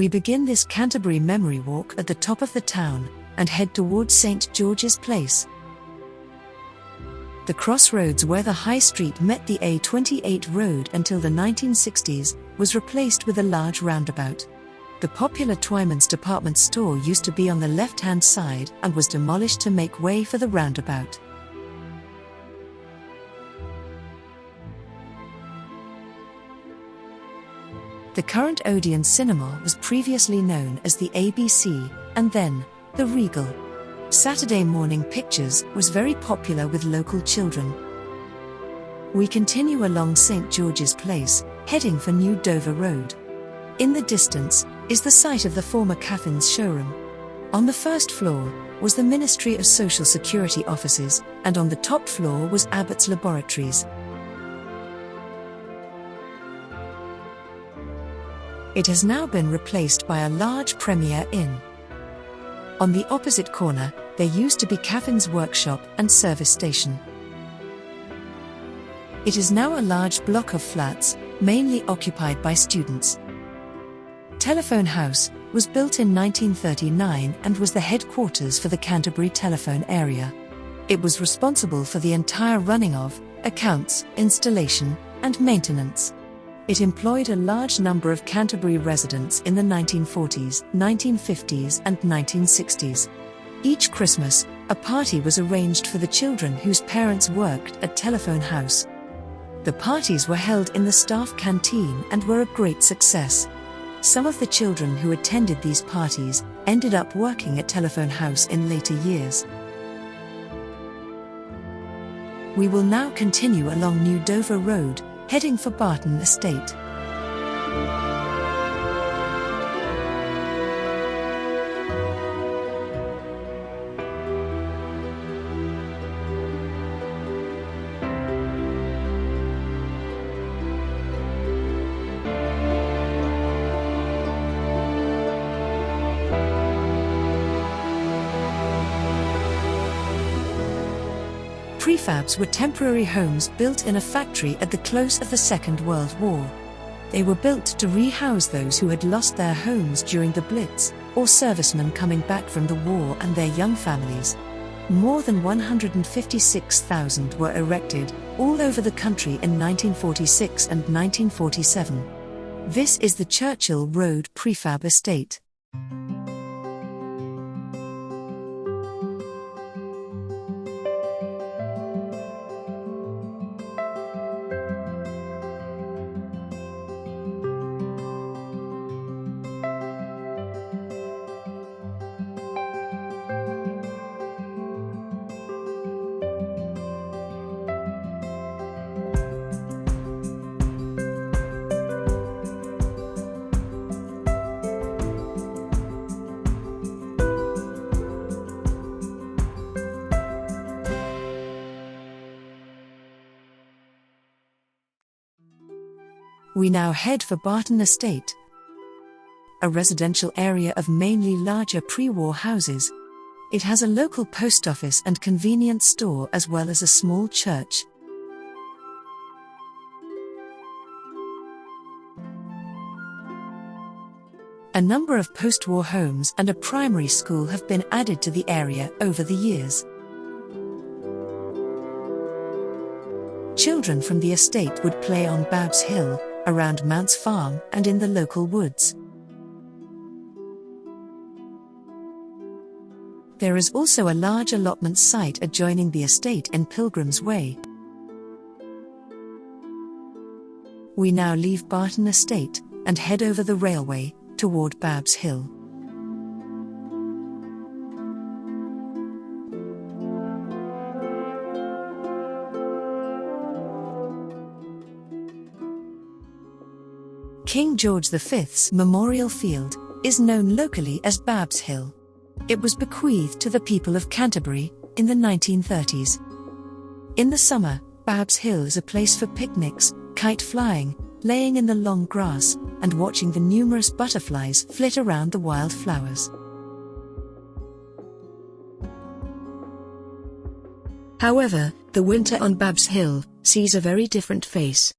We begin this Canterbury memory walk at the top of the town and head towards St. George's Place. The crossroads where the High Street met the A28 road until the 1960s was replaced with a large roundabout. The popular Twyman's department store used to be on the left-hand side and was demolished to make way for the roundabout. The current Odeon Cinema was previously known as the ABC, and then the Regal. Saturday morning pictures was very popular with local children. We continue along St. George's Place, heading for New Dover Road. In the distance is the site of the former Caffin's showroom. On the first floor was the Ministry of Social Security offices, and on the top floor was Abbott's Laboratories. It has now been replaced by a large Premier Inn. On the opposite corner, there used to be Caffin's workshop and service station. It is now a large block of flats, mainly occupied by students. Telephone House was built in 1939 and was the headquarters for the Canterbury telephone area. It was responsible for the entire running of accounts, installation, and maintenance. It employed a large number of Canterbury residents in the 1940s, 1950s, and 1960s. Each Christmas, a party was arranged for the children whose parents worked at Telephone House. The parties were held in the staff canteen and were a great success. Some of the children who attended these parties ended up working at Telephone House in later years. We will now continue along New Dover Road, heading for Barton Estate. Prefabs were temporary homes built in a factory at the close of the Second World War. They were built to rehouse those who had lost their homes during the Blitz, or servicemen coming back from the war and their young families. More than 156,000 were erected all over the country in 1946 and 1947. This is the Churchill Road Prefab Estate. We now head for Barton Estate, a residential area of mainly larger pre-war houses. It has a local post office and convenience store as well as a small church. A number of post-war homes and a primary school have been added to the area over the years. Children from the estate would play on Babs Hill, around Mounts Farm, and in the local woods. There is also a large allotment site adjoining the estate in Pilgrim's Way. We now leave Barton Estate and head over the railway toward Babs Hill. King George V's Memorial Field is known locally as Babs Hill. It was bequeathed to the people of Canterbury in the 1930s. In the summer, Babs Hill is a place for picnics, kite flying, laying in the long grass, and watching the numerous butterflies flit around the wildflowers. However, the winter on Babs Hill sees a very different face.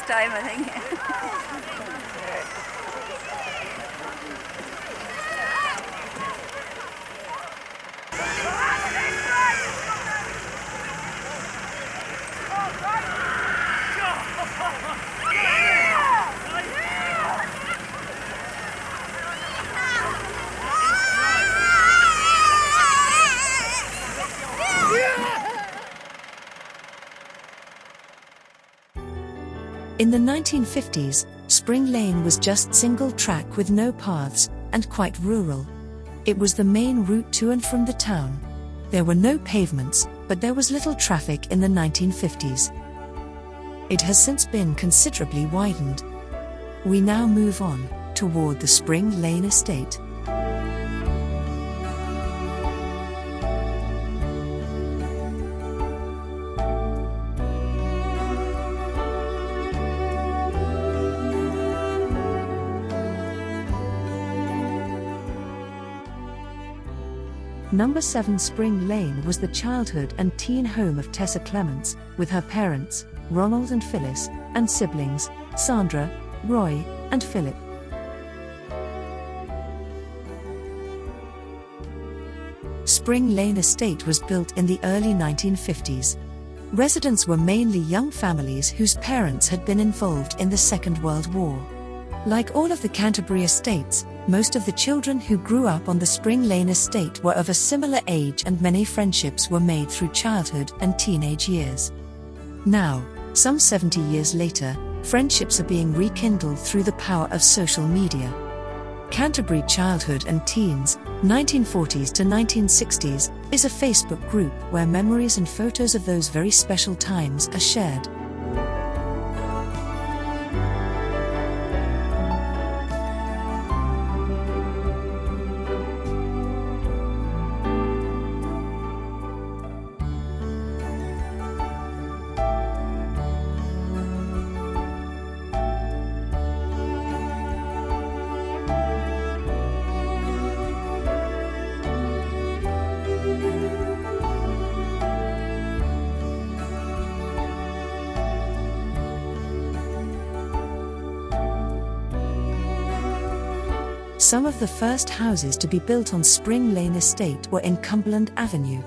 time, I think. In the 1950s, Spring Lane was just single track with no paths, and quite rural. It was the main route to and from the town. There were no pavements, but there was little traffic in the 1950s. It has since been considerably widened. We now move on toward the Spring Lane estate. Number 7 Spring Lane was the childhood and teen home of Tessa Clements, with her parents, Ronald and Phyllis, and siblings, Sandra, Roy, and Philip. Spring Lane Estate was built in the early 1950s. Residents were mainly young families whose parents had been involved in the Second World War. Like all of the Canterbury estates, most of the children who grew up on the Spring Lane estate were of a similar age, and many friendships were made through childhood and teenage years. Now, some 70 years later, friendships are being rekindled through the power of social media. Canterbury Childhood and Teens, 1940s to 1960s, is a Facebook group where memories and photos of those very special times are shared. Some of the first houses to be built on Spring Lane Estate were in Cumberland Avenue.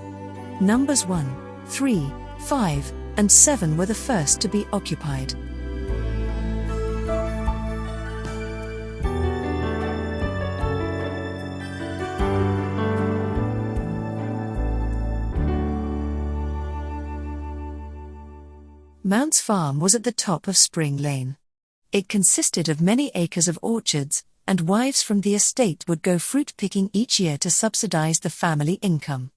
Numbers 1, 3, 5, and 7 were the first to be occupied. Mounts Farm was at the top of Spring Lane. It consisted of many acres of orchards, and wives from the estate would go fruit picking each year to subsidize the family income.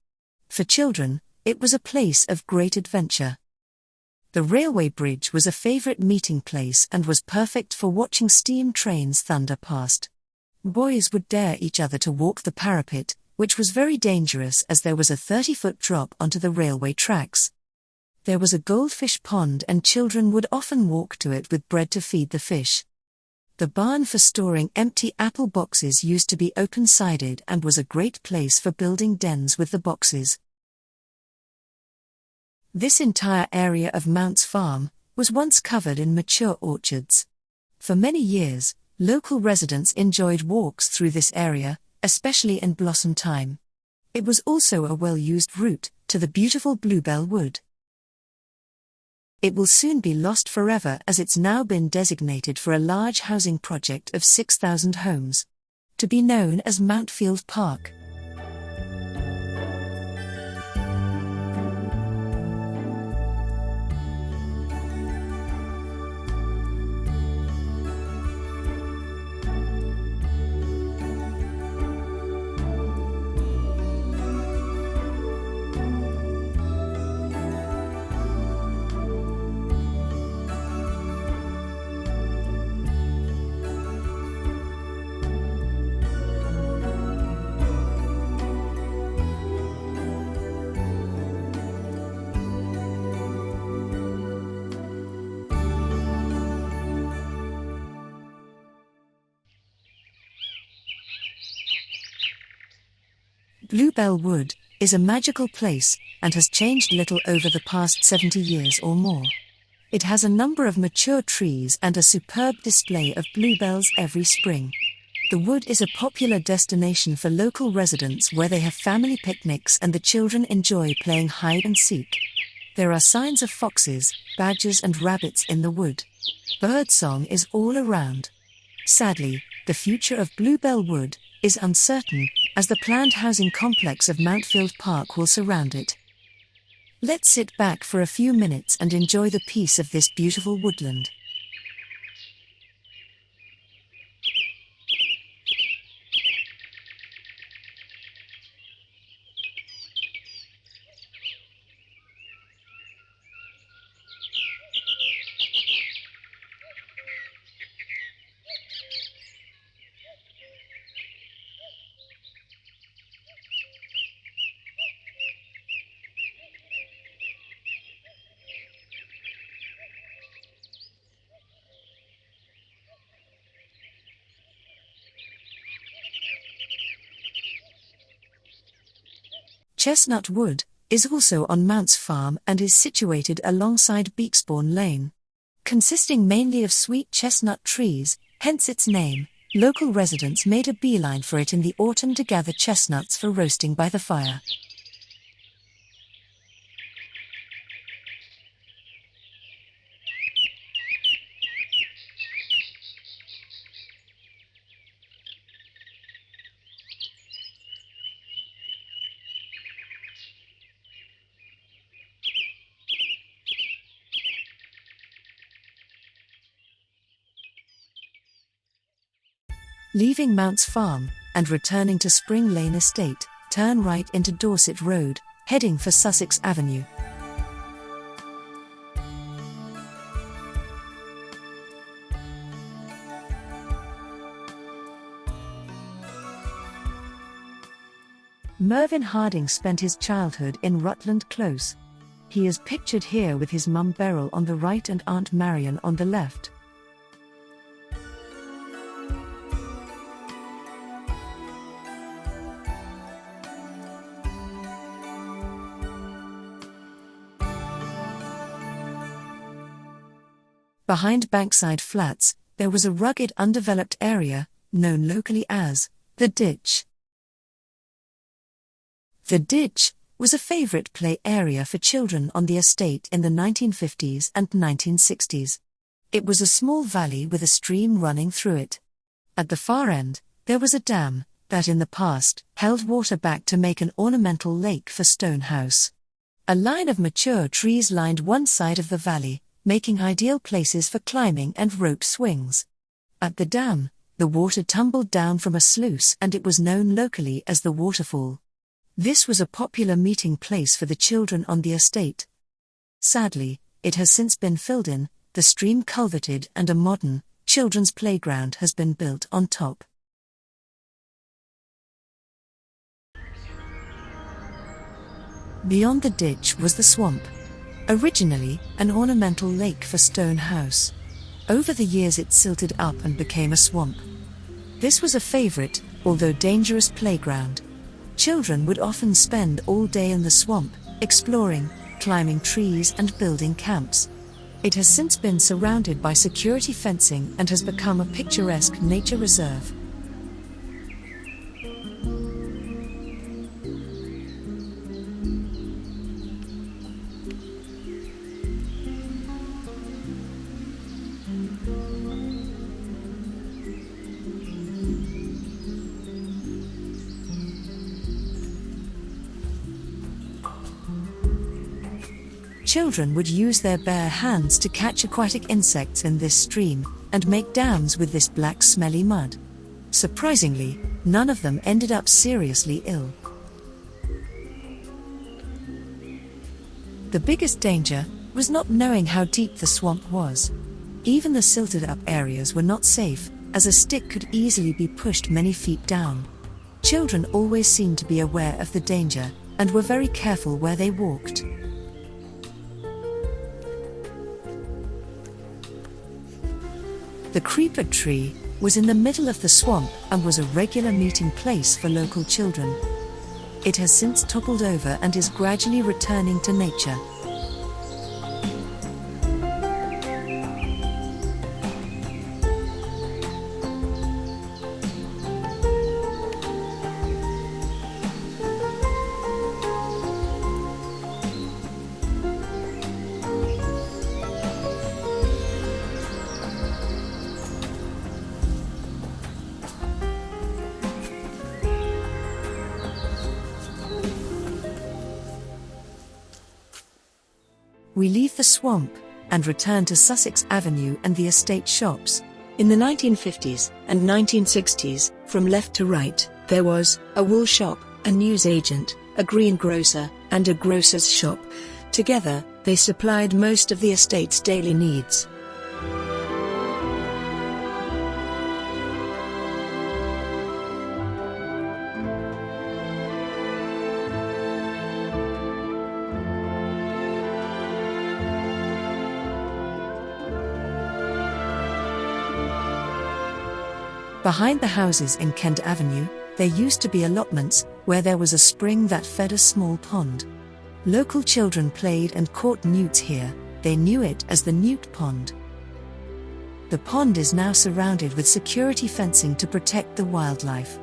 For children, it was a place of great adventure. The railway bridge was a favorite meeting place and was perfect for watching steam trains thunder past. Boys would dare each other to walk the parapet, which was very dangerous as there was a 30-foot drop onto the railway tracks. There was a goldfish pond and children would often walk to it with bread to feed the fish. The barn for storing empty apple boxes used to be open-sided and was a great place for building dens with the boxes. This entire area of Mounts Farm was once covered in mature orchards. For many years, local residents enjoyed walks through this area, especially in blossom time. It was also a well-used route to the beautiful Bluebell Wood. It will soon be lost forever as it's now been designated for a large housing project of 6,000 homes, to be known as Mountfield Park. Bluebell Wood is a magical place and has changed little over the past 70 years or more. It has a number of mature trees and a superb display of bluebells every spring. The wood is a popular destination for local residents where they have family picnics and the children enjoy playing hide and seek. There are signs of foxes, badgers and rabbits in the wood. Birdsong is all around. Sadly, the future of Bluebell Wood is uncertain, as the planned housing complex of Mountfield Park will surround it. Let's sit back for a few minutes and enjoy the peace of this beautiful woodland. Chestnut Wood is also on Mounts Farm and is situated alongside Beaksbourne Lane. Consisting mainly of sweet chestnut trees, hence its name, local residents made a beeline for it in the autumn to gather chestnuts for roasting by the fire. Leaving Mounts Farm and returning to Spring Lane Estate, turn right into Dorset Road, heading for Sussex Avenue. Mervyn Harding spent his childhood in Rutland Close. He is pictured here with his mum Beryl on the right and Aunt Marion on the left. Behind Bankside Flats, there was a rugged undeveloped area, known locally as the Ditch. The Ditch was a favourite play area for children on the estate in the 1950s and 1960s. It was a small valley with a stream running through it. At the far end, there was a dam that in the past held water back to make an ornamental lake for Stonehouse. A line of mature trees lined one side of the valley, making ideal places for climbing and rope swings. At the dam, the water tumbled down from a sluice and it was known locally as the waterfall. This was a popular meeting place for the children on the estate. Sadly, it has since been filled in, the stream culverted and a modern, children's playground has been built on top. Beyond the ditch was the swamp. Originally an ornamental lake for Stonehouse. Over the years it silted up and became a swamp. This was a favourite, although dangerous playground. Children would often spend all day in the swamp, exploring, climbing trees and building camps. It has since been surrounded by security fencing and has become a picturesque nature reserve. Children would use their bare hands to catch aquatic insects in this stream, and make dams with this black smelly mud. Surprisingly, none of them ended up seriously ill. The biggest danger was not knowing how deep the swamp was. Even the silted up areas were not safe, as a stick could easily be pushed many feet down. Children always seemed to be aware of the danger, and were very careful where they walked. The creeper tree was in the middle of the swamp and was a regular meeting place for local children. It has since toppled over and is gradually returning to nature. We leave the swamp and return to Sussex Avenue and the estate shops. In the 1950s and 1960s, from left to right, there was a wool shop, a newsagent, a greengrocer, and a grocer's shop. Together, they supplied most of the estate's daily needs. Behind the houses in Kent Avenue, there used to be allotments, where there was a spring that fed a small pond. Local children played and caught newts here. They knew it as the Newt Pond. The pond is now surrounded with security fencing to protect the wildlife.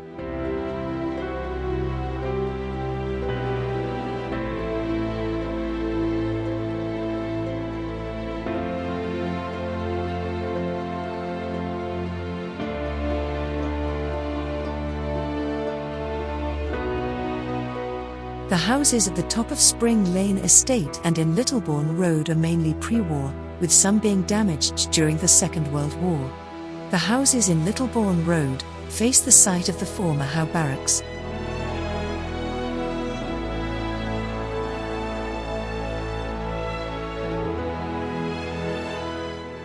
The houses at the top of Spring Lane Estate and in Littlebourne Road are mainly pre-war, with some being damaged during the Second World War. The houses in Littlebourne Road face the site of the former Howe Barracks.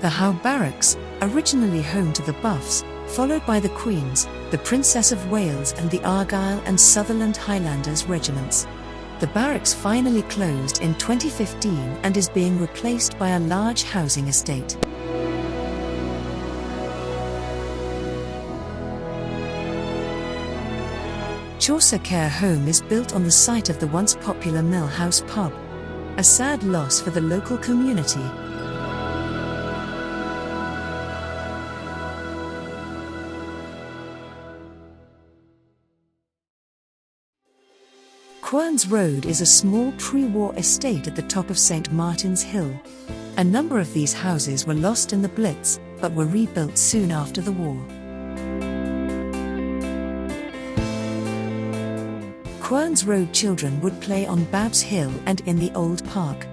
The Howe Barracks, originally home to the Buffs, followed by the Queens, the Princess of Wales and the Argyll and Sutherland Highlanders regiments. The barracks finally closed in 2015 and is being replaced by a large housing estate. Chaucer Care Home is built on the site of the once popular Mill House pub. A sad loss for the local community. Querns Road is a small pre-war estate at the top of St. Martin's Hill. A number of these houses were lost in the Blitz, but were rebuilt soon after the war. Querns Road children would play on Babs Hill and in the Old Park.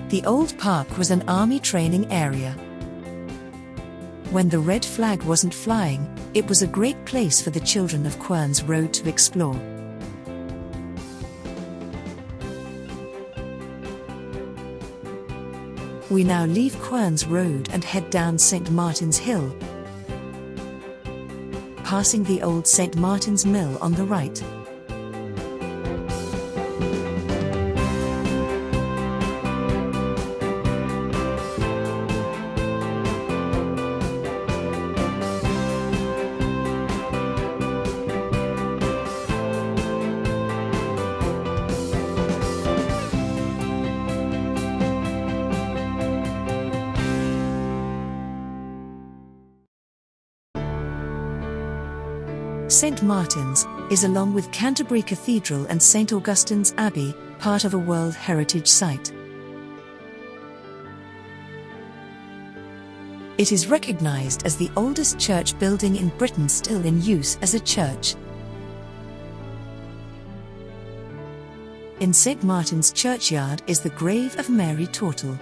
The Old Park was an army training area. When the red flag wasn't flying, it was a great place for the children of Querns Road to explore. We now leave Querns Road and head down St. Martin's Hill, passing the old St. Martin's Mill on the right. St. Martin's is, along with Canterbury Cathedral and St. Augustine's Abbey, part of a World Heritage Site. It is recognised as the oldest church building in Britain still in use as a church. In St. Martin's churchyard is the grave of Mary Tortle.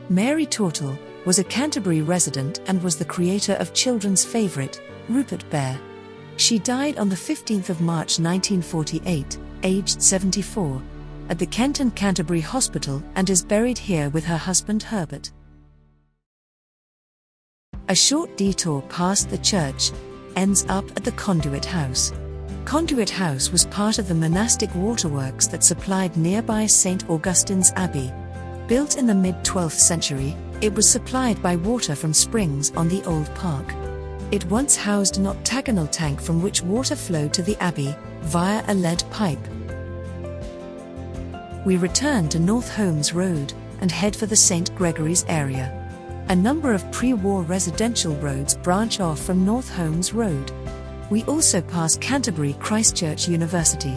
Mary Tortle was a Canterbury resident and was the creator of children's favourite, Rupert Bear. She died on the 15th of March 1948, aged 74, at the Kent and Canterbury Hospital and is buried here with her husband Herbert. A short detour past the church ends up at the Conduit House. Conduit House was part of the monastic waterworks that supplied nearby St. Augustine's Abbey. Built in the mid-12th century, it was supplied by water from springs on the Old Park. It once housed an octagonal tank from which water flowed to the Abbey, via a lead pipe. We return to North Holmes Road, and head for the St. Gregory's area. A number of pre-war residential roads branch off from North Holmes Road. We also pass Canterbury Christchurch University.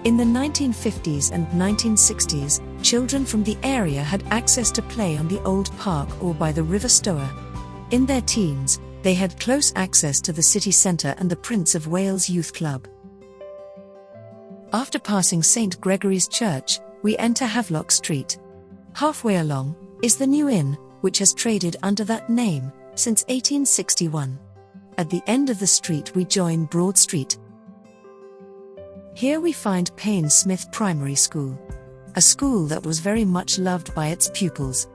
In the 1950s and 1960s, children from the area had access to play on the Old Park or by the River Stour. In their teens, they had close access to the city centre and the Prince of Wales Youth Club. After passing St. Gregory's Church, we enter Havelock Street. Halfway along is the New Inn, which has traded under that name since 1861. At the end of the street we join Broad Street. Here we find Payne Smith Primary School, a school that was very much loved by its pupils.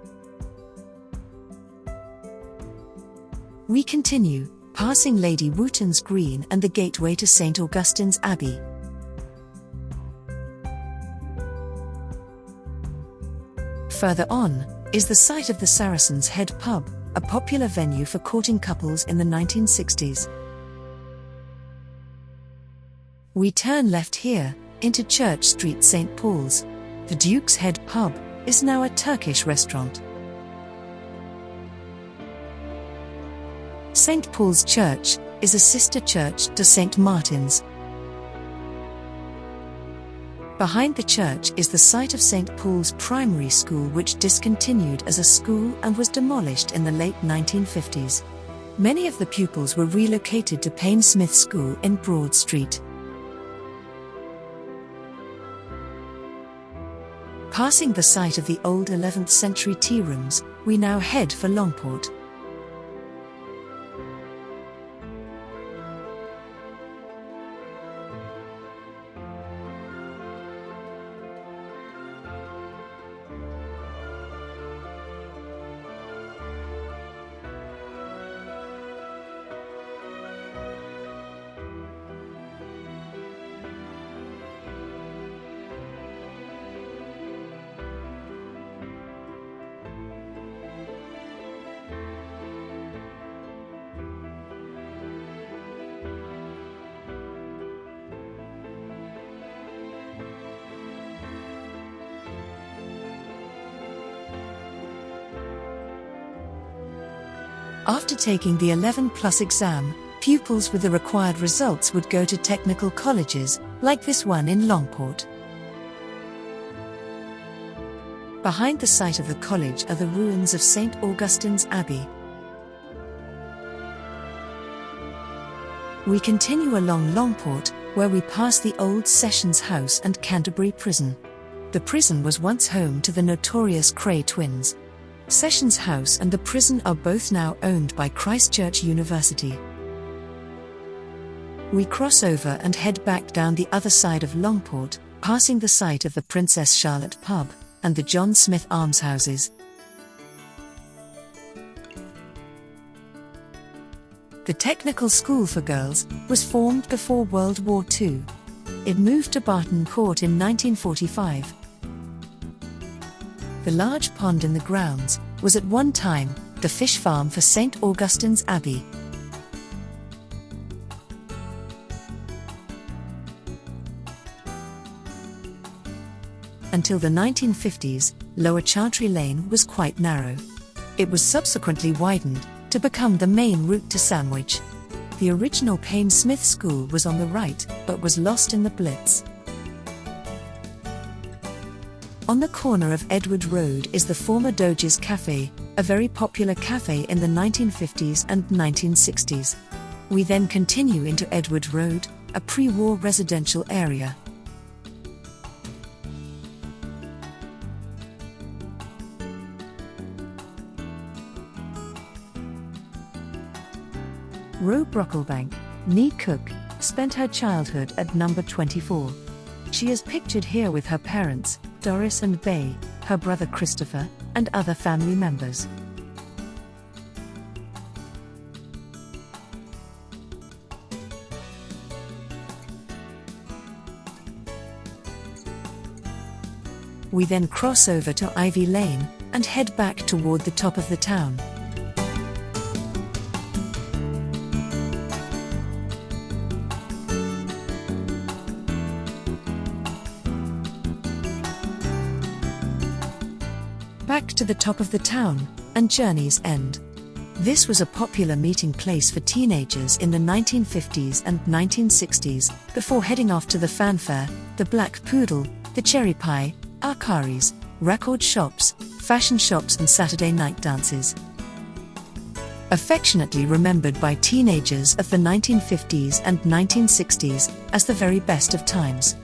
We continue, passing Lady Wooton's Green and the gateway to St. Augustine's Abbey. Further on is the site of the Saracen's Head pub, a popular venue for courting couples in the 1960s. We turn left here, into Church Street, St. Paul's. The Duke's Head pub is now a Turkish restaurant. St. Paul's Church is a sister church to St. Martin's. Behind the church is the site of St. Paul's Primary School, which discontinued as a school and was demolished in the late 1950s. Many of the pupils were relocated to Payne Smith School in Broad Street. Passing the site of the old 11th century tea rooms, we now head for Longport. After taking the 11+ exam, pupils with the required results would go to technical colleges, like this one in Longport. Behind the site of the college are the ruins of St. Augustine's Abbey. We continue along Longport, where we pass the old Sessions House and Canterbury Prison. The prison was once home to the notorious Cray twins. Sessions House and the prison are both now owned by Christchurch University. We cross over and head back down the other side of Longport, passing the site of the Princess Charlotte pub and the John Smith almshouses. The Technical School for Girls was formed before World War II. It moved to Barton Court in 1945. The large pond in the grounds was at one time the fish farm for St. Augustine's Abbey. Until the 1950s, Lower Chantry Lane was quite narrow. It was subsequently widened to become the main route to Sandwich. The original Payne Smith School was on the right, but was lost in the Blitz. On the corner of Edward Road is the former Doge's Cafe, a very popular cafe in the 1950s and 1960s. We then continue into Edward Road, a pre-war residential area. Roe Brocklebank, née Cook, spent her childhood at number 24. She is pictured here with her parents, Doris and Bay, her brother Christopher, and other family members. We then cross over to Ivy Lane and head back toward the top of the town. Back to the top of the town, and Journey's End. This was a popular meeting place for teenagers in the 1950s and 1960s, before heading off to the Fanfare, the Black Poodle, the Cherry Pie, Arcaris, record shops, fashion shops and Saturday night dances. Affectionately remembered by teenagers of the 1950s and 1960s as the very best of times.